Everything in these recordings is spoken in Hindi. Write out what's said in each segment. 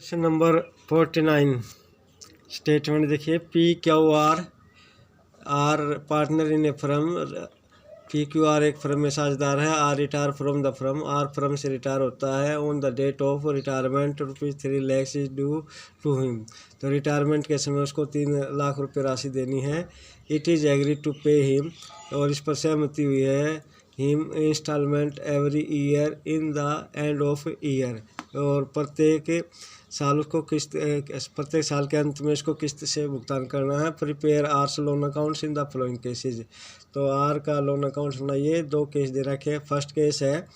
क्वेश्चन नंबर 49 स्टेटमेंट देखिए। R partner in a firm. PQR एक फर्म में साझेदार है। R retire from the firm. R firm से रिटायर होता है। On the date of retirement ₹3 lakh is due to him. तो रिटायरमेंट के समय उसको 3 लाख रुपये राशि देनी है। It is agree to pay him, और इस पर सहमति हुई है। Him instalment every year in the end of year, और प्रत्येक साल के अंत में इसको किस्त से भुगतान करना है। Prepare R's loan accounts in the following cases. तो आर का लोन अकाउंट बनाइए। 2 केस दे रखे हैं। फर्स्ट केस है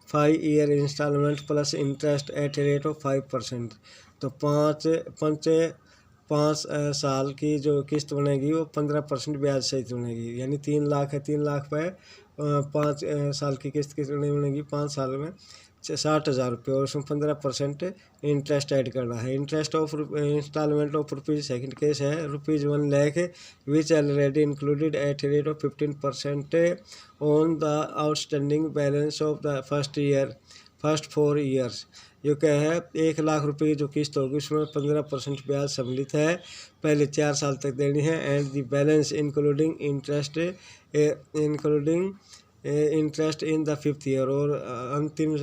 5 year instalment plus interest at a rate of 5%। तो पाँच साल की जो किस्त बनेगी वो 15% ब्याज सहित बनेगी। यानी 3 लाख है, 3 लाख पे 5 साल की किस्त कितनी बनेगी? 5 साल में 60,000 रुपये, और उसमें 15% इंटरेस्ट ऐड करना है। Interest of instalment of rupees. Second case है ₹1 lakh which already included at rate of 15% on the outstanding balance of the first 4 years. जो क्या है 1 लाख रुपये की जो किस्त होगी उसमें 15% ब्याज सम्मिलित है, पहले 4 साल तक देनी है। And the balance including interest in the 5th year, और अंतिम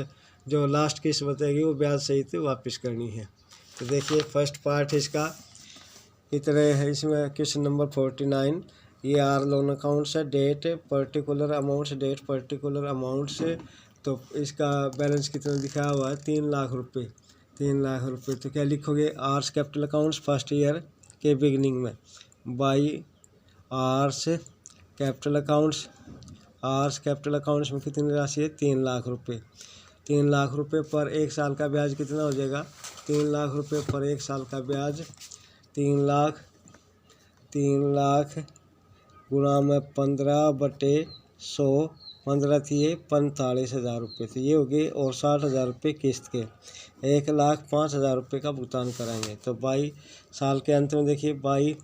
जो लास्ट किस्त बचेगी वो ब्याज सहित वापस करनी है। तो देखिए फर्स्ट पार्ट इसका इतना है। इसमें क्वेश्चन नंबर 49 ये आर लोन अकाउंट्स है। Date particular amounts, date particular amounts. तो इसका बैलेंस कितना दिखाया हुआ है? 3 लाख रुपये। 3 लाख रुपये। तो क्या लिखोगे? R's capital accounts first year के बिगिनिंग में by R's capital accounts. R's capital accounts में कितनी राशि है? 3 लाख रुपये। 3 लाख रुपये पर 1 साल का ब्याज कितना हो जाएगा? 3 लाख रुपये पर 1 साल का ब्याज 3 लाख गुणा में 15/100, 15 थी ये 45,000 रुपये थे ये हो गए, और 60,000 रुपये किस्त के 1,05,000 रुपये का भुगतान कराएंगे। तो बाई साल के अंत में देखिए बाई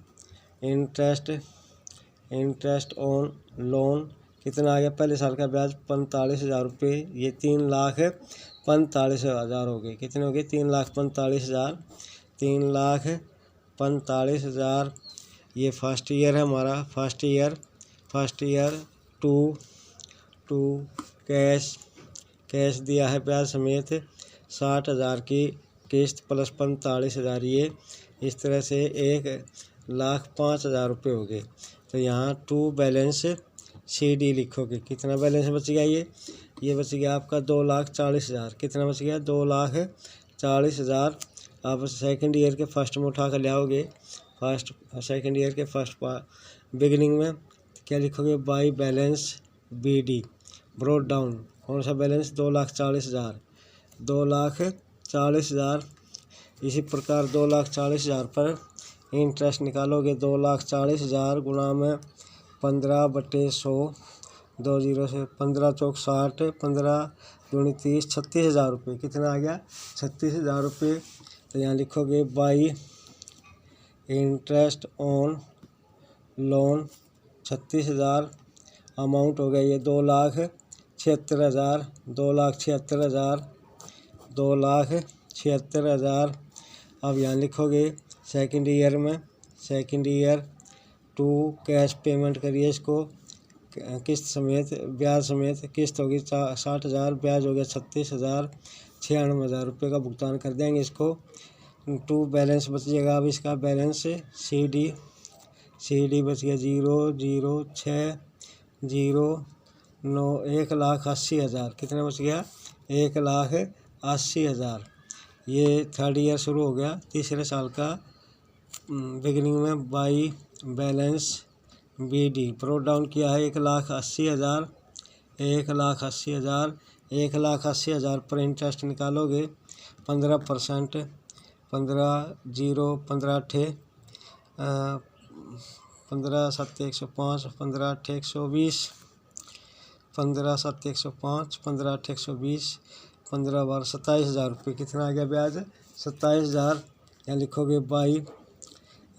इंटरेस्ट ऑन लोन कितना आ गया? पहले साल का ब्याज 45,000 रुपये, ये 3,45,000 हो गए। कितने हो गए? 3,45,000। 3,45,000 ये फर्स्ट ईयर है हमारा। फर्स्ट ईयर टू कैश दिया है ब्याज समेत 60,000 की किस्त प्लस 45,000 ये, इस तरह से 1,05,000 रुपये हो गए। तो यहाँ टू बैलेंस CD लिखोगे। कितना बैलेंस बच गया? ये बच गया आपका 2,40,000। कितना बच गया? 2,40,000। आप सेकंड ईयर के फर्स्ट में उठा कर ले आओगे। सेकंड ईयर के फर्स्ट बिगिनिंग में क्या लिखोगे? By balance BD broad down. कौन सा बैलेंस? 2,40,000। 2,40,000। इसी प्रकार 2,40,000 पर इंटरेस्ट निकालोगे। 2,40,000 गुणा में 15/100, 2 0 से 15 चौक 60, 15 दूनी 30, 36,000 रुपये। कितना आ गया? 36,000 रुपये। तो यहाँ लिखोगे by interest on loan 36,000 amount हो गया ये 2,76,000। 2,76,000। अब यहाँ लिखोगे सेकंड ईयर में टू कैश पेमेंट करिए इसको किस्त समेत, ब्याज समेत। किस्त होगी 60,000, ब्याज हो गया 36,000, 96,000 रुपये का भुगतान कर देंगे इसको। टू बैलेंस बच जाएगा। अब इसका बैलेंस CD बच गया 0,06,09, 1,80,000। कितना बच गया? 1,80,000। ये थर्ड ईयर शुरू हो गया, तीसरे साल का बिगिनिंग में by balance BD broad down किया है 1,80,000। 1,80,000 पर इंटरेस्ट निकालोगे 15%। 15 7 105, 15 8 120, 15 7 105, 15 8 120, 15 बार 27,000 रुपये। कितना आ गया ब्याज? 27,000। यहाँ लिखोगे बाई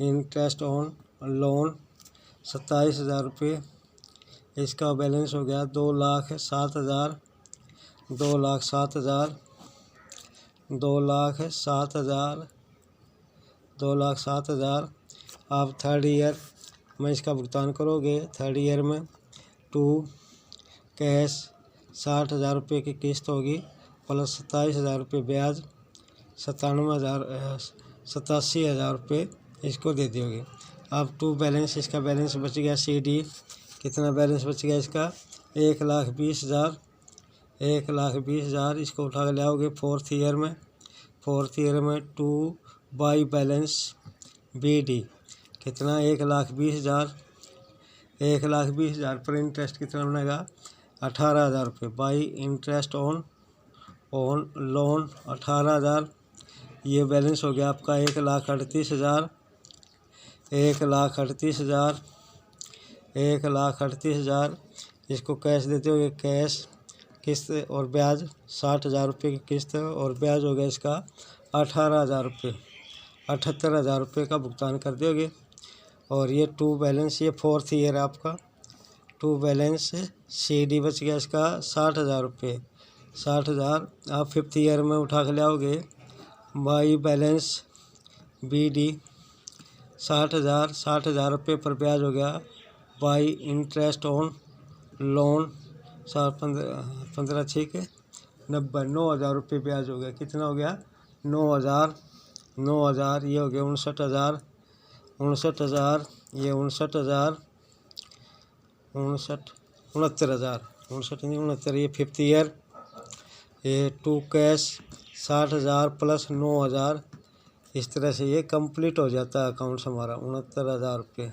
इंटरेस्ट ऑन लोन 27,000 रुपये। इसका बैलेंस हो गया 2,07,000। 2,07,000 2,07,000। आप थर्ड ईयर में इसका भुगतान करोगे। थर्ड ईयर में 2 कैश 60,000 रुपये की किस्त होगी प्लस 27,000 रुपये ब्याज, 87,000 रुपये इसको दे दोगे। अब 2 बैलेंस, इसका बैलेंस बच गया CD। कितना बैलेंस बच गया इसका? 1,20,000। 1,20,000 इसको उठा के ले आओगे फोर्थ ईयर में। फोर्थ ईयर में 2 बाई बैलेंस BD। कितना? 1,20,000। 1,20,000 पर इंटरेस्ट कितना बनेगा? 18,000 रुपये बाई इंटरेस्ट ऑन लोन 18,000। ये बैलेंस हो गया आपका 1,38,000। 1,38,000। 1,38,000 इसको कैश देते हो। कैश किस्त और ब्याज 60,000 रुपये की किस्त और ब्याज हो गया इसका 18,000 रुपये। 78,000 रुपये का भुगतान कर दोगे। और ये 2 बैलेंस, ये फोर्थ ईयर आपका 2 बैलेंस CD बच गया इसका 60,000 रुपये। 60,000 आप फिफ्थ ईयर में उठा के ले आओगे बाई बैलेंस BD। 60,000। 60,000 रुपये पर ब्याज हो गया बाई इंटरेस्ट ऑन लोन 15 6 90 9,000 रुपये ब्याज हो गया। कितना हो गया? 9,000। 9,000 ये हो गया 59,000। 59,000 ये 59,000। 69,000 69 ये फिफ्थ ईयर। ये 2 कैश 60,000 प्लस 9,000। इस तरह से ये कंप्लीट हो जाता है अकाउंट्स हमारा। 69,000 रुपये।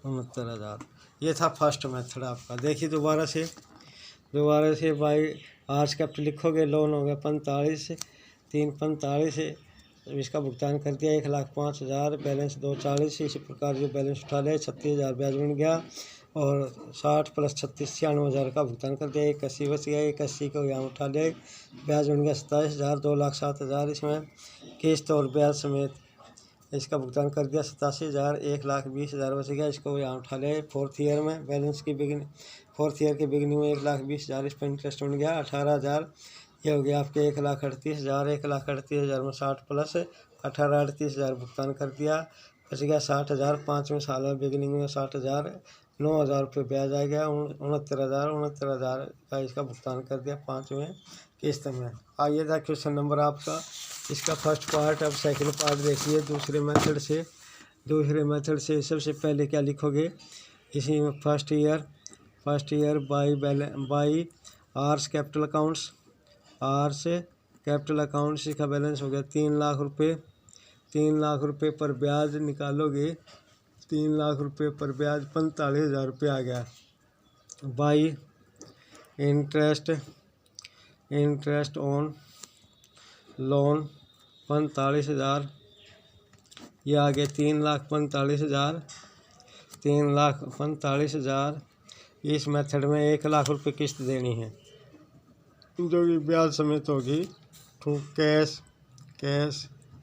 69,000 ये था फर्स्ट मेथड आपका। देखिए दोबारा से बाई आर्स कैपिटल लिखोगे। लोन हो गया 45 345 इसका भुगतान कर दिया 1,05,000। बैलेंस 240। इसी प्रकार जो बैलेंस उठा लिया 36,000 ब्याज बन गया और 60 प्लस 36 96,000 का भुगतान कर दिया। 81 बच गया। 81 को यहाँ उठा लिया, ब्याज बन गया 27,000। 2,07,000 इसमें किस्त और ब्याज समेत इसका भुगतान कर दिया 87,000। 1,20,000 बच गया। इसको यहाँ उठा लिया फोर्थ ईयर में। बैलेंस की फोर्थ ईयर की बिगनिंग में 1,20,000 इस पर इंटरेस्ट बन गया 18,000। ये हो गया आपके 1,38,000। 1,38,000 में 60 प्लस 18 38,000 भुगतान कर दिया। बच गया 60,000। 5वें साल में बिगनिंग में 60,000। 9,000 रुपये ब्याज आ गया। 69,000। 69,000 का इसका भुगतान कर दिया 5वें किस्त में। आइए था क्वेश्चन नंबर आपका इसका फर्स्ट पार्ट। अब सेकंड पार्ट देखिए दूसरे मेथड से। सबसे पहले क्या लिखोगे इसी में? First year by R's capital accounts. R's capital accounts का बैलेंस हो गया 3 लाख रुपये। 3 लाख रुपये पर ब्याज निकालोगे। 3 लाख रुपये पर ब्याज 45,000 रुपये आ गया। बाई इंटरेस्ट ऑन लोन 45,000 ये आ गया 3,45,000। 3,45,000 इस मेथड में 1 लाख रुपये किस्त देनी है जो कि ब्याज समेत होगी। तो कैश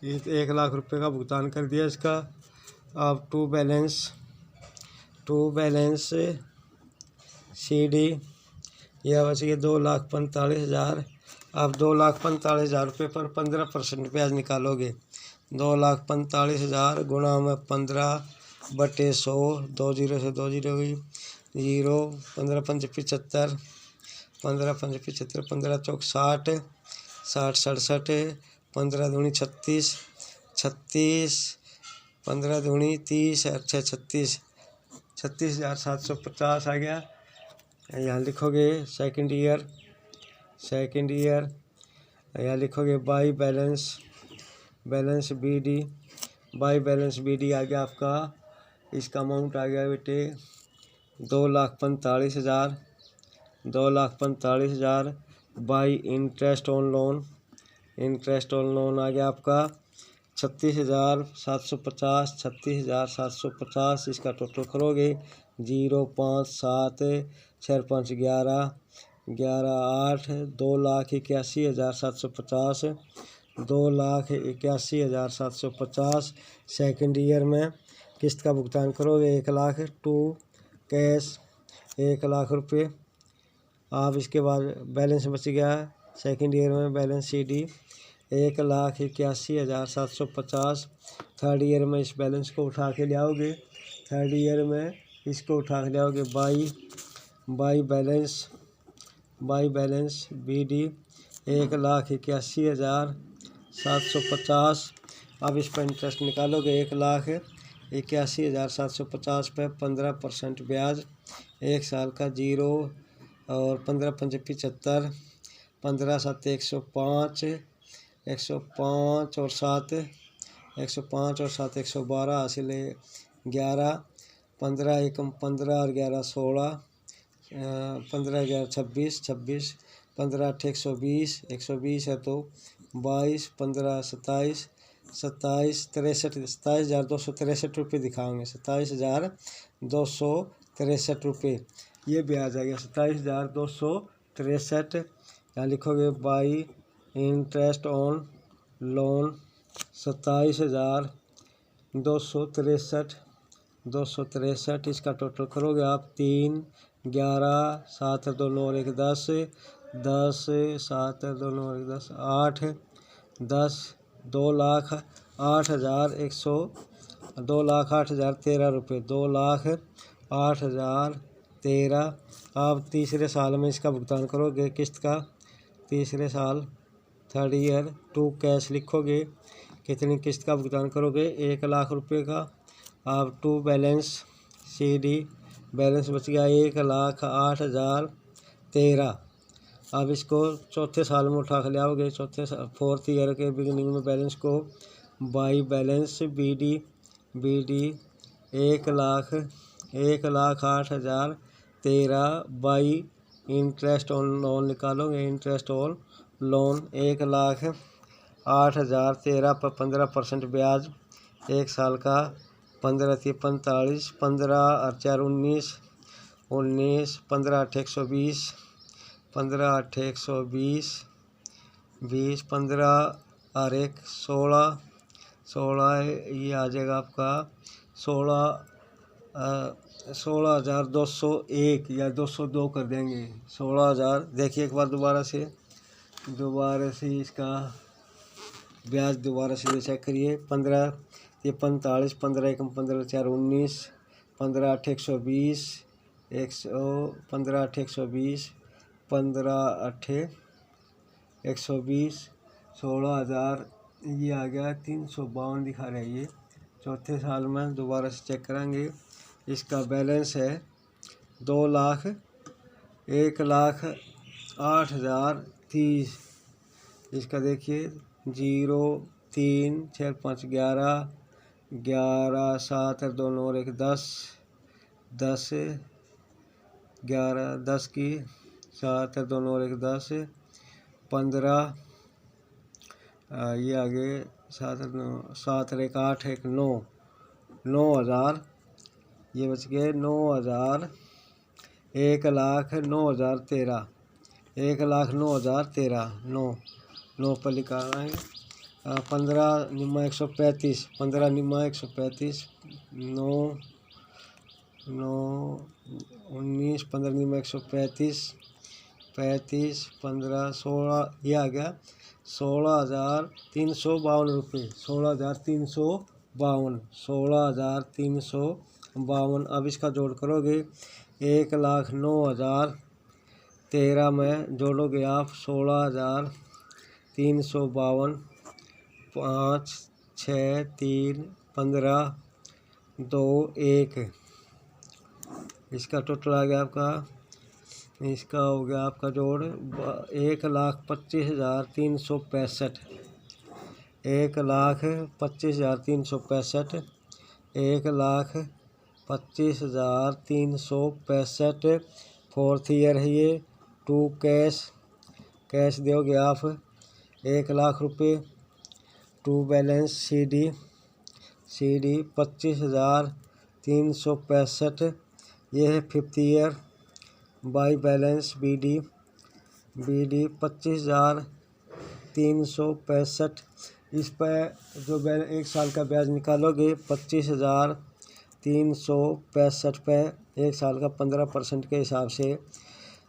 1 लाख रुपये का भुगतान कर दिया इसका। अब 2 बैलेंस CD यह बच गया 2,45,000। अब 2,45,000 रुपये पर 15% ब्याज निकालोगे। 2,45,000 गुणा में 15/100 2 0 से 2 0 हुई 0 15 5 75 15 5 75 15 चौक 60 60 67 15 दूनी 36 36 15 दूनी 30 अच्छा 36,750 आ गया। यहाँ लिखोगे सेकंड ईयर यहाँ लिखोगे by balance BD। By balance BD आ गया आपका। इसका अमाउंट आ गया बेटे 2,45,000। 2,45,000 बाई इंटरेस्ट ऑन लोन आ गया आपका 36,750। 36,750 इसका टोटल करोगे 0 5 7 4 5 11 11 8 2,81,750। 2,81,750 सेकेंड ईयर में किस्त का भुगतान करोगे 1 लाख। 2 कैश 1 लाख रुपये। आप इसके बाद बैलेंस बच गया सेकेंड ईयर में बैलेंस CD 1,81,750। थर्ड ईयर में इस बैलेंस को उठा के ले आओगे, थर्ड ईयर में इसको उठा के ले आओगे। By balance BD 1,81,750। अब इस पर इंटरेस्ट निकालोगे। 1,81,750 पे 15% ब्याज, एक साल का 0 और 15 पंजे 75, 15 7 105, 105 और 7 112 हासिल 11, 15 एकम 15 और 11 16, 15 11 26, 15 8 120 है तो 22, 15 27, 27,263 रुपये दिखाएंगे। 27,263 रुपये ये ब्याज आ गया। 27,263। यहाँ लिखोगे बाई इंटरेस्ट ऑन लोन 27,263। इसका टोटल करोगे आप 3, 11, 7 2 9 1 10, 10 7 2 9 1 10 8, 10 2,08,13 रुपये, 2,08,013। आप तीसरे साल में इसका भुगतान करोगे किस्त का। तीसरे साल थर्ड ईयर 2 कैश लिखोगे। कितनी किस्त का भुगतान करोगे? 1,00,000 रुपये का। आप 2 बैलेंस CD बैलेंस बच गया 1,08,013। अब इसको चौथे साल में उठा के ले आओगे। फोर्थ ईयर के बिगिनिंग में बैलेंस को by balance BD 1,08,013 by interest on loan निकालोगे। इंटरेस्ट ऑन लोन 1,08,013 पर 15% ब्याज, एक साल का 15 3 45, 15 और 4 19, 15 8 120, 15 8 120, 20, 15 और 1 16 ये आ जाएगा आपका 16,201 या 202 कर देंगे। 16,000। देखिए एक बार दोबारा से इसका ब्याज दोबारा से चेक करिए। 15 ये 45, 15 1 15 4 19, 15 8 120, 15 8 120, 15 8 120, 16,000 ये आ गया। 352 दिखा रहा है ये। चौथे साल में दोबारा से चेक करेंगे। इसका बैलेंस है 2,01,08,030। इसका देखिए 0 3 6 5 11, 11 7 2 9 1 10, 10 11 10 की 7 2 9 1 10, 15 ये आगे 7 1 8 1 9, 9,000 ये बच गए। 9,000 1,09,013, 1,09,013 9 पर निकालेंगे। 15 निम्मा 135, 15 निम्मा 135, 9 9 19, 15 निम्मा 135, 35 15 16 ये आ गया 16,352 रुपये। 16,352, 16,352। अब इसका जोड़ करोगे 1,09,013 में जोड़ोगे आप 16,352, 5 6 3 15 2 1। इसका टोटल आ गया आपका। इसका हो गया आपका जोड़ 1,25,365, 1,25,365, 1,25,365। फोर्थ ईयर है ये। 2 कैश दोगे आप 1,00,000 रुपये। 2 बैलेंस CD 25,365। ये है fifth year. By balance BD 25,365। इस पर जो एक साल का ब्याज निकालोगे 25,365 पे एक साल का 15% के हिसाब से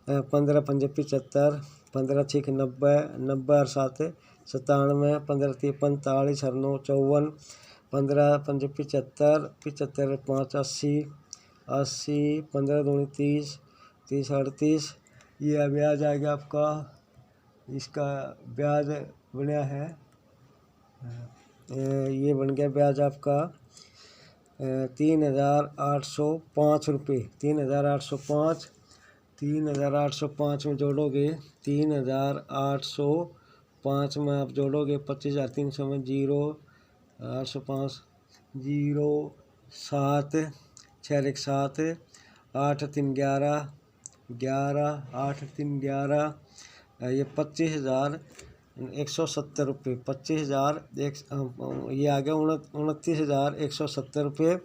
15 पंजे 75, 15 6 90, 90 और 7 97, 15 3 45, 9 54, 15 5 75, 75 5 80, 80, 15 दूनी 30, 30 38। ये ब्याज आ गया आपका, इसका ब्याज बना है, ये बन गया ब्याज आपका 3,805 रुपये। 3,805, 3,805 में जोड़ोगे, 3,805 में आप जोड़ोगे 25,300 में 0, 805, 0 7, 6 1 7, 8 3 11, 11 8 3 11, ये 25,170 रुपये। 25,000 ये आ गया 29,170 रुपये।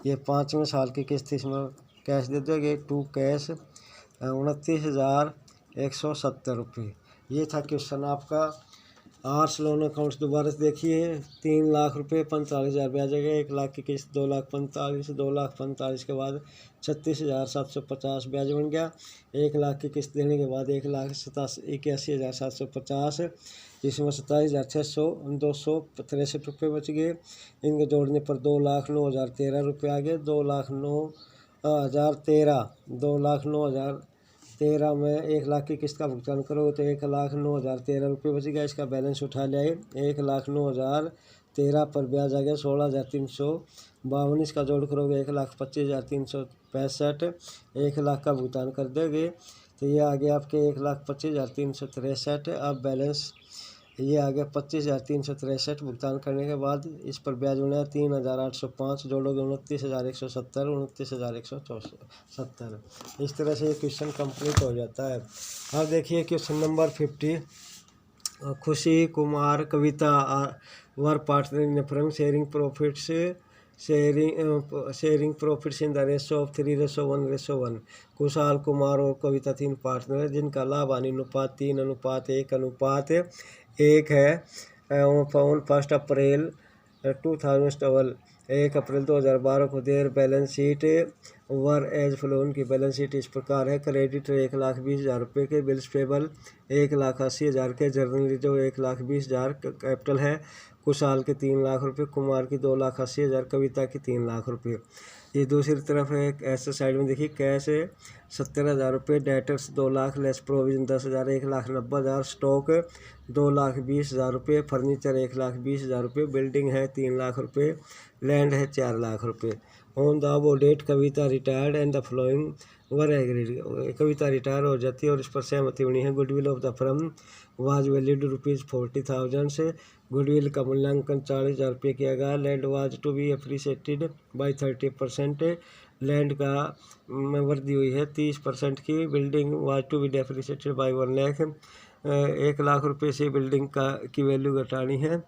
ये 5वें साल की किस्त इसमें कैश दे दोगे, टू कैश 29,170 रुपये। ये था क्वेश्चन आपका। आर्ट्स लोन अकाउंट्स दोबारा से देखिए। 3 लाख रुपये 45,000 ब्याज आ गया। 1 लाख की किस्त 2,45,000, 2,45,000 के बाद 36,750 ब्याज बन गया। 1 लाख की किस्त देने के बाद 1,81,750, इसमें 27,263 रुपये बच गए। इनके जोड़ने पर 2,09,013 रुपये आ गए। 2,09,013, 2,09,013 में 1 लाख की किस्त का भुगतान करोगे तो 1,09,013 रुपये बच गया। इसका बैलेंस उठा लिया। 1,09,013 पर ब्याज आ गया 16,352। इसका जोड़ करोगे 1,25,365। 1 लाख का भुगतान कर दोगे तो ये आ गया आपके 1,25,363। अब बैलेंस ये आ गया 25,363। भुगतान करने के बाद इस पर ब्याज बना 3,805, जोड़ोगे 29,170, 29,170। इस तरह से ये क्वेश्चन कंप्लीट हो जाता है। अब देखिए question number 50। Khushi Kumar Kavita were partners in firm sharing profits, sharing profits in the ratio of 3:1:1। Kushal Kumar और कविता 3 पार्टनर है जिनका लाभ हानि अनुपात 3:1:1 है। ऑन 1 अप्रैल 2012, 1 अप्रैल 2012 को their balance sheet were as follow. उनकी बैलेंस शीट इस प्रकार है। क्रेडिटर 1,20,000 रुपये के, बिल्स पेबल 1,80,000 के, जर्नल रिजर्व 1,20,000 कैपिटल है। कुशाल के 3 लाख रुपये, कुमार की 2,80,000, कविता की 3 लाख रुपये। ये दूसरी तरफ है ऐसे साइड में देखिए, कैश 70,000 रुपये, debtors 2 lakh, less provision 10,000, 1,90,000, stock 2,20,000 रुपये, फर्नीचर 1,20,000 रुपये, बिल्डिंग है 3 लाख रुपये, लैंड है 4 लाख रुपये। On the above date Kavita retired and the following were agreed. Kavita retire हो जाती है और इस पर सहमति बनी है। Goodwill of the firm was valued ₹40,000 से। गुडविल का मूल्यांकन 40,000 रुपये किया गया। Land was to be appreciated by 30%। Land का में वृद्धि हुई है 30% की। Building was to be depreciated by 1 lakh. 1 lakh रुपये से बिल्डिंग की वैल्यू घटानी है।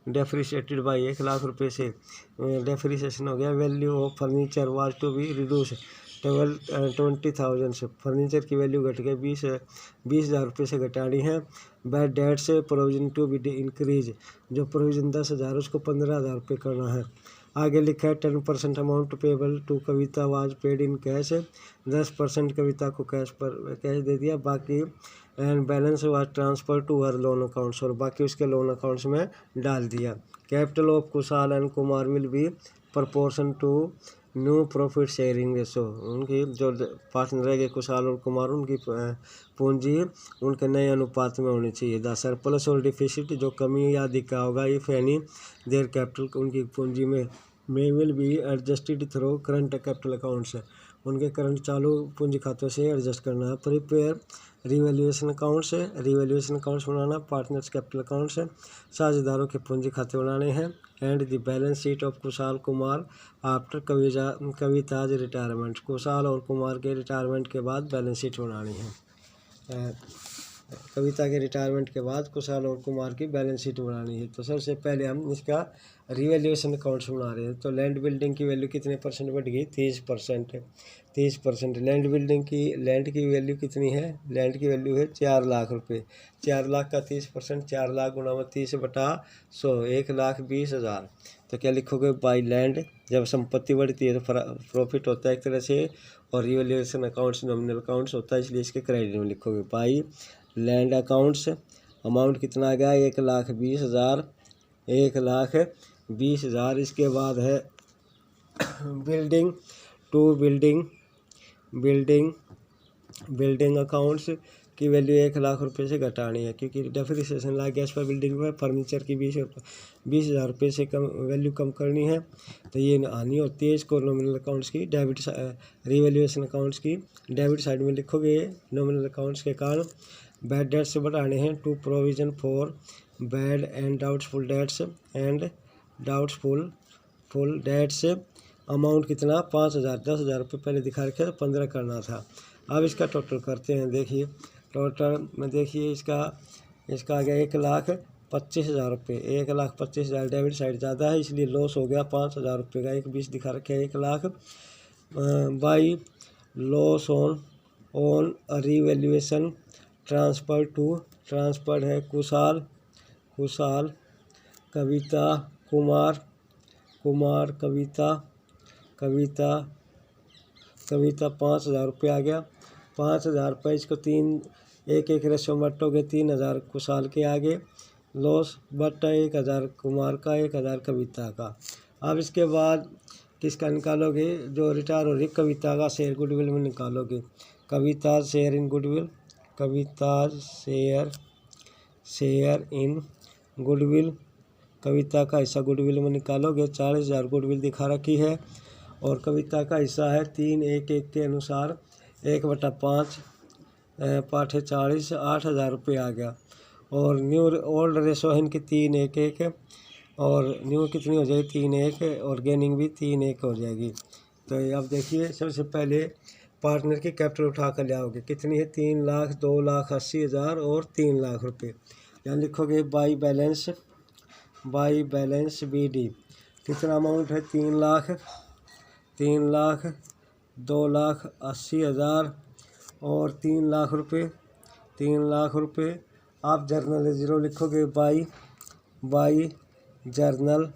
डेप्रिशिएटेड बाई 1 लाख रुपये से डेप्रिसिएशन हो गया। Value of furniture was to be reduce 20,000 से। फर्नीचर की वैल्यू घट गई 20,000 रुपये से घटानी है। बैड डेट से प्रोविजन टू बी इंक्रीज, जो प्रोविजन 10,000 उसको 15,000 रुपये करना है। आगे लिखा है 10% amount payable to Kavita was paid in cash. 10% Kavita को कैश दे दिया। बाकी and balance was transfer to her loan accounts, और बाकी उसके लोन अकाउंट्स में डाल दिया। Capital of Kushal and Kumar will be proportion to new profit sharing ratio. उनकी जो पार्टनर रहेंगे कुशाल और कुमार, उनकी पूंजी उनके नए अनुपात में होनी चाहिए। द सरप्लस और डिफिसिट, जो कमी या अधिक होगा, इफ एनी देयर कैपिटल, उनकी पूंजी में will be adjusted through current capital accounts, उनके करंट चालू पूंजी खातों से एडजस्ट करना है। Prepare revaluation accounts, revaluation accounts बनाना। पार्टनर्स कैपिटल अकाउंट्स, साझेदारों के पूंजी खाते बनाने हैं। And the balance sheet of Kushal Kumar after Kavita's retirement, Kushal और कुमार के रिटायरमेंट के बाद बैलेंस शीट बनानी है। कविता के रिटायरमेंट के बाद कुशाल और कुमार की बैलेंस शीट बनानी है। तो सबसे पहले हम इसका रिवैल्यूएशन अकाउंट्स बना रहे हैं। तो लैंड बिल्डिंग की वैल्यू कितने परसेंट बढ़ गई? 30%। 30% लैंड बिल्डिंग की, लैंड की वैल्यू कितनी है? लैंड की वैल्यू है 4 लाख रुपये। 4 लाख का 30%, 4 लाख गुणा 30/100, 1,20,000। तो क्या लिखोगे? By land. जब संपत्ति बढ़ती है तो प्रॉफिट होता है एक तरह से, और रिवैल्यूएशन अकाउंट्स नॉमिनल अकाउंट्स होता है, इसलिए इसके क्रेडिट में लिखोगे। बाई लैंड अकाउंट्स अमाउंट कितना आ गया 1,20,000, 1,20,000। इसके बाद है बिल्डिंग टू बिल्डिंग अकाउंट्स की वैल्यू 1,00,000 रुपये से घटानी है, क्योंकि डेप्रिसिएशन लग गया इस पर बिल्डिंग में। फर्नीचर की 20,000 रुपये से कम वैल्यू कम करनी है, तो ये हानि होती है। इसको नॉमिनल अकाउंट्स की रिवैल्यूएशन अकाउंट्स की डेबिट साइड में लिखोगे। नॉमिनल अकाउंट्स के कारण बैड डेट्स से बढ़ाने हैं to provision for bad and doubtful debts amount कितना 5,000, 10,000 रुपये पहले दिखा रखे तो 15 करना था। अब इसका टोटल करते हैं। देखिए टोटल में देखिए इसका आ गया 1,25,000 रुपये। 1,25,000 डेबिट साइड ज़्यादा है, इसलिए लॉस हो गया 5,000 रुपये का। 1,20 दिखा रखे है 1,00,000 by loss on revaluation transferred है कुशाल, कविता, कुमार, कविता 5,000 रुपये आ गया। 5,000 रुपये इसको एक रेशो बटोगे 3,000 कुशाल के आगे लॉस बटा 1,000 कुमार का, 1,000 कविता का। अब इसके बाद किसका निकालोगे? जो रिटायर हो रही कविता का शेयर गुडविल में निकालोगे। कविता शेयर इन गुडविल, कविता का हिस्सा गुडविल में निकालोगे। 40,000 गुडविल दिखा रखी है और कविता का हिस्सा है 3/1 के अनुसार 1/5 पाठे 40, 8,000 रुपये आ गया। और न्यू ओल्ड रेशो है इनकी 3/1 और न्यू कितनी हो जाएगी 3/1 और गेनिंग भी 3/1 हो जाएगी। तो अब देखिए सबसे पहले पार्टनर की कैपिटल उठा कर ले आओगे। कितनी है 3,00,000, 2,80,000 और 3,00,000 रुपये। यहाँ लिखोगे बाई बैलेंस BD। कितना अमाउंट है 3,00,000, 2,80,000 और 3,00,000 रुपये, 3,00,000 रुपये। आप जर्नल रिजर्व लिखोगे बाई जर्नल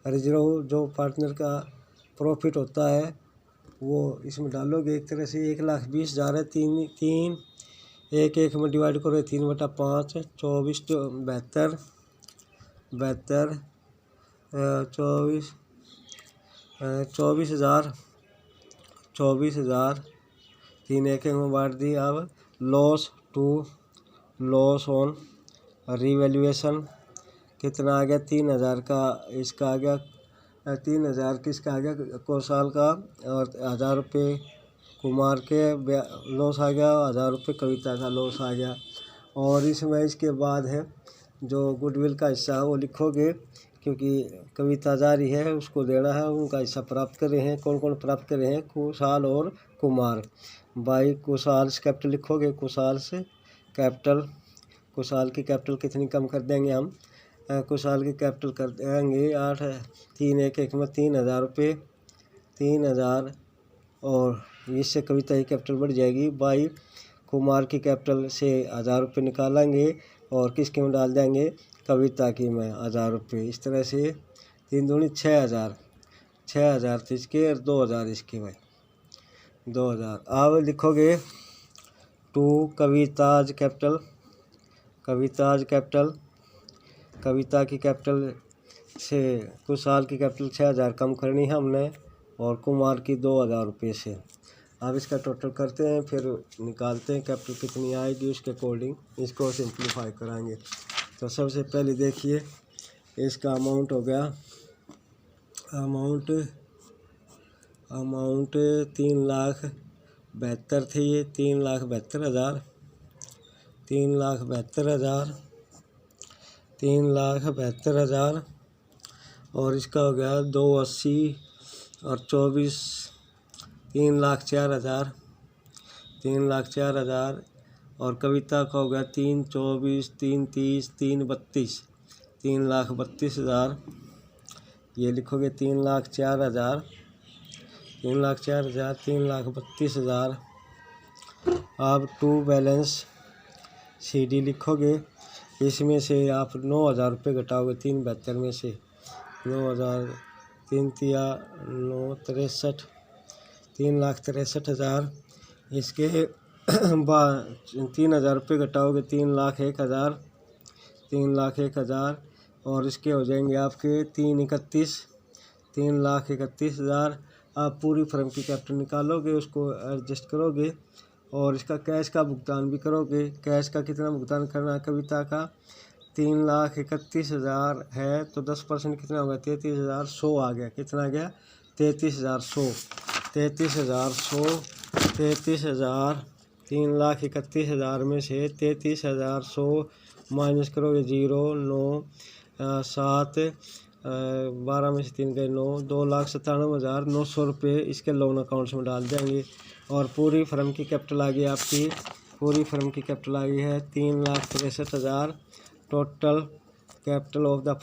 रिजर्व। जो पार्टनर का प्रॉफिट होता है वो इसमें डालोगे। एक तरह से 1,20,000 है, 1 में डिवाइड करो 3/5, 24, 72, 24,000, 3/1 में बांट दी। अब लॉस ऑन रिवैल्यूएशन कितना आ गया 3,000 का। इसका आ गया 3,000 किसका आ गया कौशल का और 1,000 रुपये कुमार के लॉस आ गया, 1,000 रुपये कविता का लॉस आ गया। और इसमें इसके बाद है जो गुडविल का हिस्सा है वो लिखोगे, क्योंकि कविता जारी है उसको देना है। उनका हिस्सा प्राप्त कर रहे हैं। कौन कौन प्राप्त कर रहे हैं? कुशाल और कुमार। बाई कुशाल से कैपिटल लिखोगे। कुशाल की कैपिटल कितनी कम कर देंगे हम? कुशाल की कैपिटल कर देंगे 3/1 में 3,000 रुपये, 3,000 और इससे कविता की कैपिटल बढ़ जाएगी। बाई कुमार की कैपिटल से 1,000 रुपये निकालेंगे और किसके में डाल देंगे? कविता की में 1,000 रुपये। इस तरह से 3 दूनी 6,000, 6,000 इसके और 2,000 इसके भाई 2,000। अब लिखोगे टू कविताज कैपिटल, कविता की कैपिटल से कुशाल की कैपिटल 6,000 कम करनी है हमने और कुमार की 2,000 रुपये से। अब इसका टोटल करते हैं, फिर निकालते हैं कैपिटल कितनी आएगी उसके अकॉर्डिंग इसको सिंप्लीफाई कराएंगे। तो सबसे पहले देखिए इसका अमाउंट हो गया अमाउंट 3,72,000 थी ये 3,72,000, 3,72,000 और इसका हो गया 2,80 और 24 3,04,000, 3,04,000 और कविता का हो गया 3,24, 3,30, 3,32, 3,32,000। ये लिखोगे 3,04,000, 3,04,000, 3,32,000। अब टू बैलेंस CD लिखोगे। इसमें से आप 9,000 रुपये घटाओगे 3,72 में से 9,000, 3,9 63, 3,63,000। इसके 3,000 रुपये घटाओगे 3,01,000, 3,01,000 और इसके हो जाएंगे आपके 3,31,00,000। आप पूरी फर्म की कैपिटल निकालोगे, उसको एडजस्ट करोगे और इसका कैश का भुगतान भी करोगे। कैश का कितना भुगतान करना है कविता का? 3,31,000 है तो 10% कितना होगा? 33,100 आ गया। कितना आ गया? 33,100। 3,31,000 में से 33,100 माइनस करोगे 0, 9, 7, 12 में से 3 गए 9, 2,97,900 रुपये इसके लोन अकाउंट्स में डाल देंगे। और पूरी फर्म की कैपिटल आ गई आपकी, पूरी फर्म की कैपिटल आ गई है 3,63,000। Total capital of the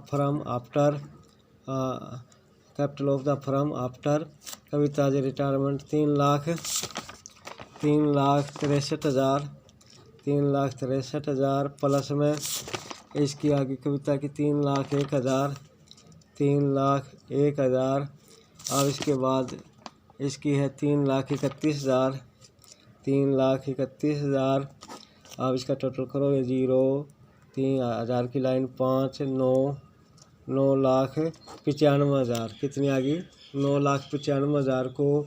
firm after capital of the firm after Kavita ji retirement 3,63,000। 3,63,000 plus में इसकी आगे कविता की 3,01,000। 3,01,000। अब इसके बाद इसकी है 3,31,000। 3,31,000। अब इसका टोटल करोगे 0, 3,000 की लाइन 5, 9, 9,95,000। कितनी आ गई? 9,95,000 को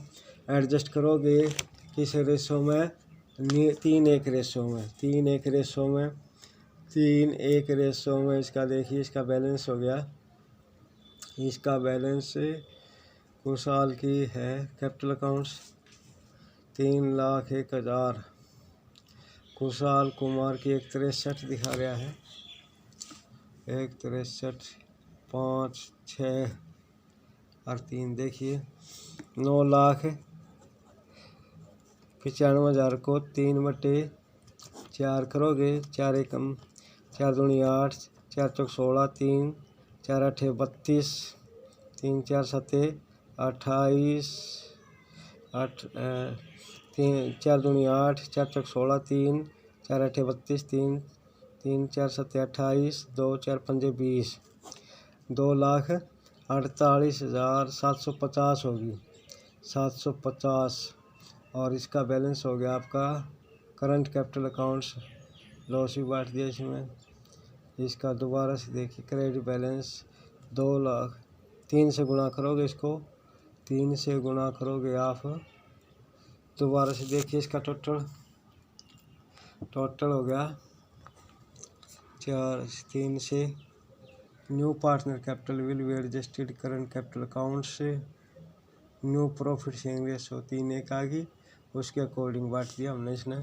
एडजस्ट करोगे किस रेशो में? 3:1 रेशो में। 3:1 रेशो में। 3:1 रेशो में इसका देखिए, इसका बैलेंस हो गया। इसका बैलेंस कुशाल की है कैपिटल अकाउंट्स 3,01,000। कुशाल कुमार की 1,63 दिखा गया है। 1,63, 5, 6 और 3 देखिए 9,95,000 को 3/4 करोगे। 4 एकम 4 दूनी 8, 4 चौक 16, 3 4 8 32, 3 4 7 28, 4 दूनी 8, 4 चौक 16, 3 4 8 32, 3 4 7 28, 2 4 5 20, 2,48,750 होगी। 750 और इसका बैलेंस हो गया आपका करंट कैपिटल अकाउंट्स। लॉस भी बांट दिया इसमें। इसका दोबारा से देखिए क्रेडिट बैलेंस 2 लाख। 3 से गुणा करोगे इसको, 3 से गुणा करोगे आप। दोबारा से देखिए इसका टोटल हो गया 4, 3 से new partner capital will be adjusted current capital account से न्यू प्रॉफिट शेयरिंग रेशो 3:1 आ गई। उसके अकॉर्डिंग बांट दिया हमने इसने।